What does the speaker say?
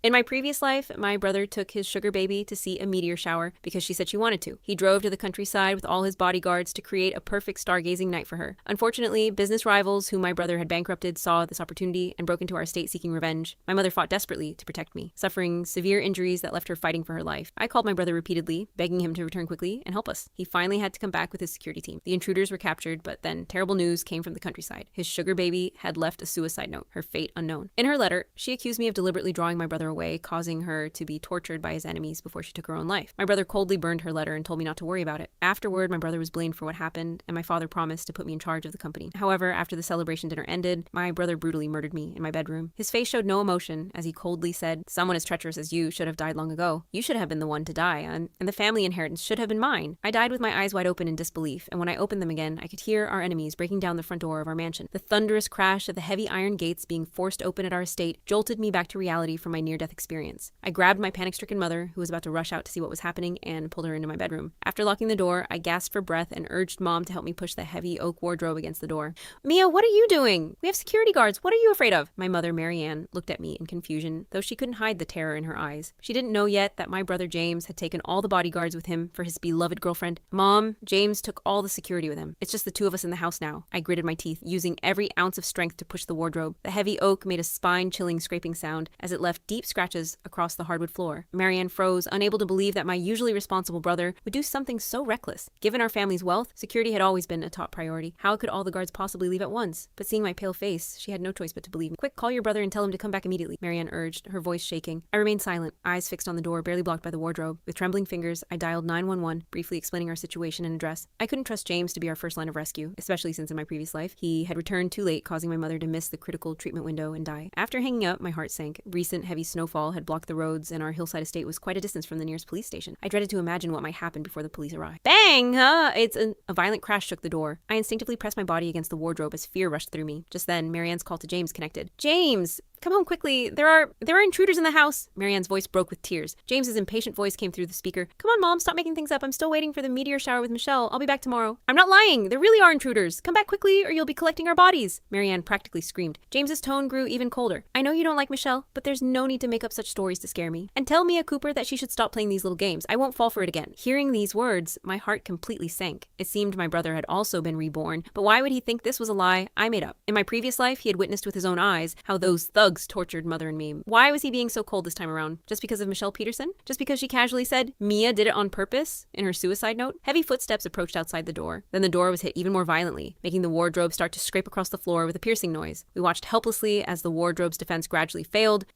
In my previous life, my brother took his sugar baby to see a meteor shower because she said she wanted to. He drove to the countryside with all his bodyguards to create a perfect stargazing night for her. Unfortunately, business rivals whom my brother had bankrupted saw this opportunity and broke into our estate seeking revenge. My mother fought desperately to protect me, suffering severe injuries that left her fighting for her life. I called my brother repeatedly, begging him to return quickly and help us. He finally had to come back with his security team. The intruders were captured, but then terrible news came from the countryside. His sugar baby had left a suicide note, her fate unknown. In her letter, she accused me of deliberately drawing my brother away, causing her to be tortured by his enemies before she took her own life. My brother coldly burned her letter and told me not to worry about it. Afterward, my brother was blamed for what happened, and my father promised to put me in charge of the company. However, after the celebration dinner ended, my brother brutally murdered me in my bedroom. His face showed no emotion as he coldly said, "Someone as treacherous as you should have died long ago. You should have been the one to die, and the family inheritance should have been mine." I died with my eyes wide open in disbelief, and when I opened them again, I could hear our enemies breaking down the front door of our mansion. The thunderous crash of the heavy iron gates being forced open at our estate jolted me back to reality from my near-death experience. I grabbed my panic-stricken mother, who was about to rush out to see what was happening, and pulled her into my bedroom. After locking the door, I gasped for breath and urged Mom to help me push the heavy oak wardrobe against the door. "Mia, what are you doing? We have security guards. What are you afraid of?" My mother, Marianne, looked at me in confusion, though she couldn't hide the terror in her eyes. She didn't know yet that my brother James had taken all the bodyguards with him for his beloved girlfriend. "Mom, James took all the security with him. It's just the two of us in the house now." I gritted my teeth, using every ounce of strength to push the wardrobe. The heavy oak made a spine-chilling scraping sound as it left deep scratches across the hardwood floor. Marianne froze, unable to believe that my usually responsible brother would do something so reckless. Given our family's wealth, security had always been a top priority. How could all the guards possibly leave at once? But seeing my pale face, she had no choice but to believe me. "Quick, call your brother and tell him to come back immediately," Marianne urged, her voice shaking. I remained silent, eyes fixed on the door, barely blocked by the wardrobe. With trembling fingers, I dialed 911, briefly explaining our situation and address. I couldn't trust James to be our first line of rescue, especially since in my previous life, he had returned too late, causing my mother to miss the critical treatment window and die. After hanging up, my heart sank. Recent heavy snowfall had blocked the roads, and our hillside estate was quite a distance from the nearest police station. I dreaded to imagine what might happen before the police arrived. Bang! A violent crash shook the door. I instinctively pressed my body against the wardrobe as fear rushed through me. Just then, Marianne's call to James connected. "James! Come home quickly. There are intruders in the house." Marianne's voice broke with tears. James's impatient voice came through the speaker. "Come on, Mom, stop making things up. I'm still waiting for the meteor shower with Michelle. I'll be back tomorrow." "I'm not lying. There really are intruders. Come back quickly or you'll be collecting our bodies," Marianne practically screamed. James's tone grew even colder. "I know you don't like Michelle, but there's no need to make up such stories to scare me. And tell Mia Cooper that she should stop playing these little games. I won't fall for it again." Hearing these words, my heart completely sank. It seemed my brother had also been reborn, but why would he think this was a lie I made up? In my previous life, he had witnessed with his own eyes how those thugs tortured Mother and me. Why was he being so cold this time around? Just because of Michelle Peterson? Just because she casually said Mia did it on purpose in her suicide note? Heavy footsteps approached outside the door. Then the door was hit even more violently, making the wardrobe start to scrape across the floor with a piercing noise. We watched helplessly as the wardrobe's defense gradually failed